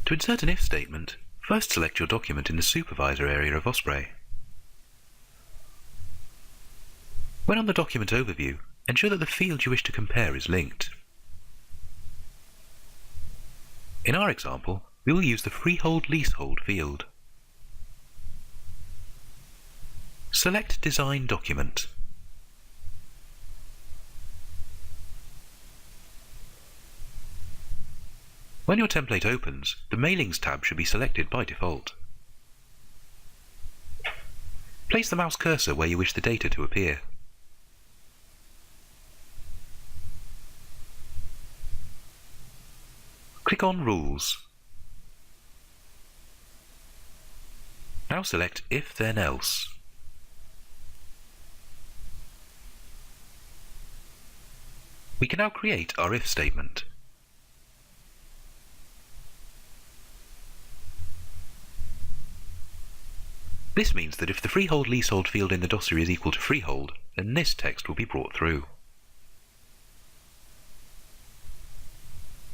To insert an if statement, first select your document in the Supervisor area of Osprey. When on the document overview, ensure that the field you wish to compare is linked. In our example, we will use the freehold-leasehold field. Select Design Document. When your template opens, the Mailings tab should be selected by default. Place the mouse cursor where you wish the data to appear. Click on Rules. Now select If Then Else. We can now create our if statement. This means that if the freehold-leasehold field in the dossier is equal to freehold, then this text will be brought through.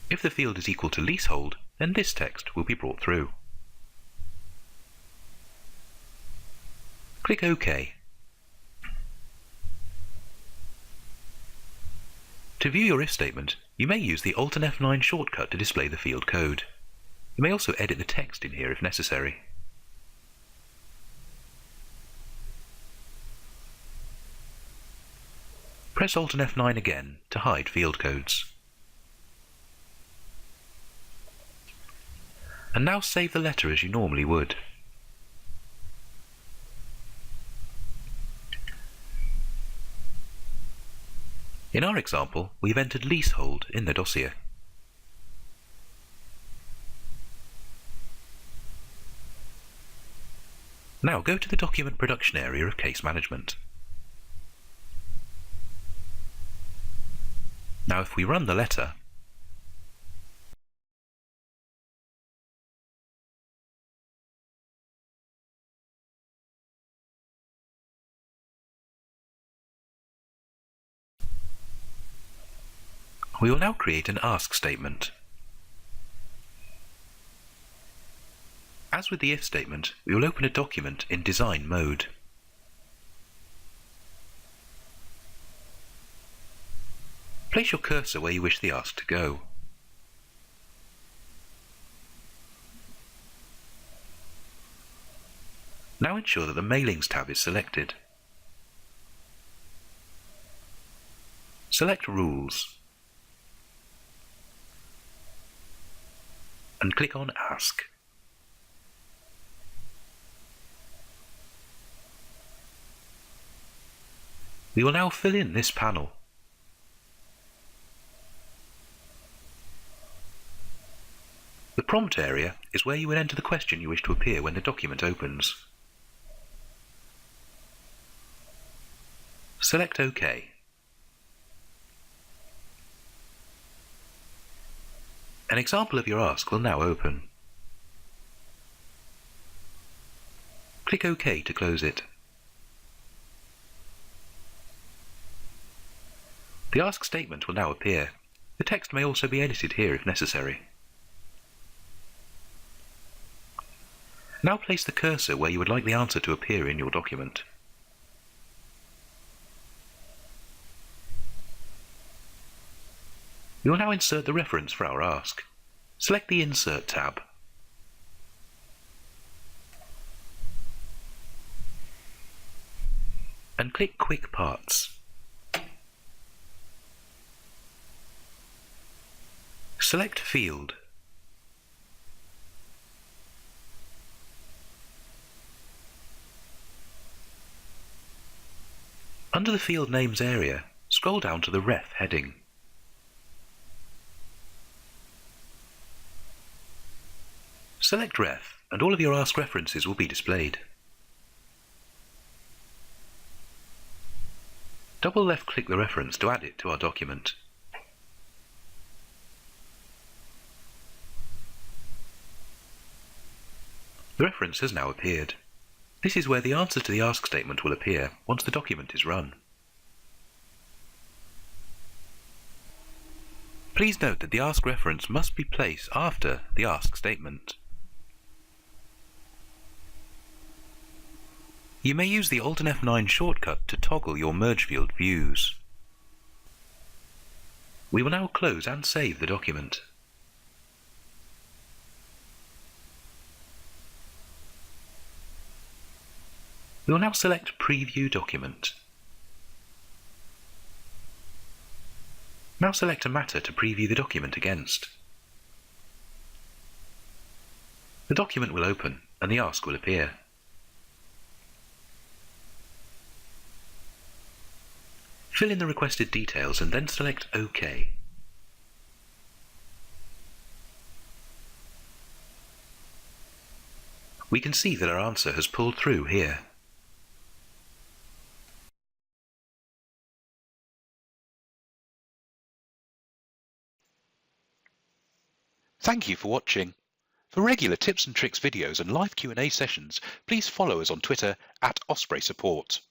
If the field is equal to leasehold, then this text will be brought through. Click OK. To view your if statement, you may use the Alt and F9 shortcut to display the field code. You may also edit the text in here if necessary. Press Alt and F9 again to hide field codes. And now save the letter as you normally would. In our example, we've entered leasehold in the dossier. Now go to the document production area of case management. Now if we run the letter, we will now create an ask statement. As with the if statement, we will open a document in design mode. Place your cursor where you wish the ask to go. Now ensure that the Mailings tab is selected. Select Rules and click on Ask. We will now fill in this panel. The prompt area is where you would enter the question you wish to appear when the document opens. Select OK. An example of your ask will now open. Click OK to close it. The ask statement will now appear. The text may also be edited here if necessary. Now place the cursor where you would like the answer to appear in your document. We will now insert the reference for our ask. Select the Insert tab. And click Quick Parts. Select Field. Under the Field Names area, scroll down to the Ref heading. Select Ref, and all of your ask references will be displayed. Double left-click the reference to add it to our document. The reference has now appeared. This is where the answer to the ask statement will appear once the document is run. Please note that the ask reference must be placed after the ask statement. You may use the Alt and F9 shortcut to toggle your merge field views. We will now close and save the document. We will now select Preview Document. Now select a matter to preview the document against. The document will open and the ask will appear. Fill in the requested details and then select OK. We can see that our answer has pulled through here. Thank you for watching. For regular tips and tricks videos and live Q&A sessions, please follow us on Twitter @Osprey Support.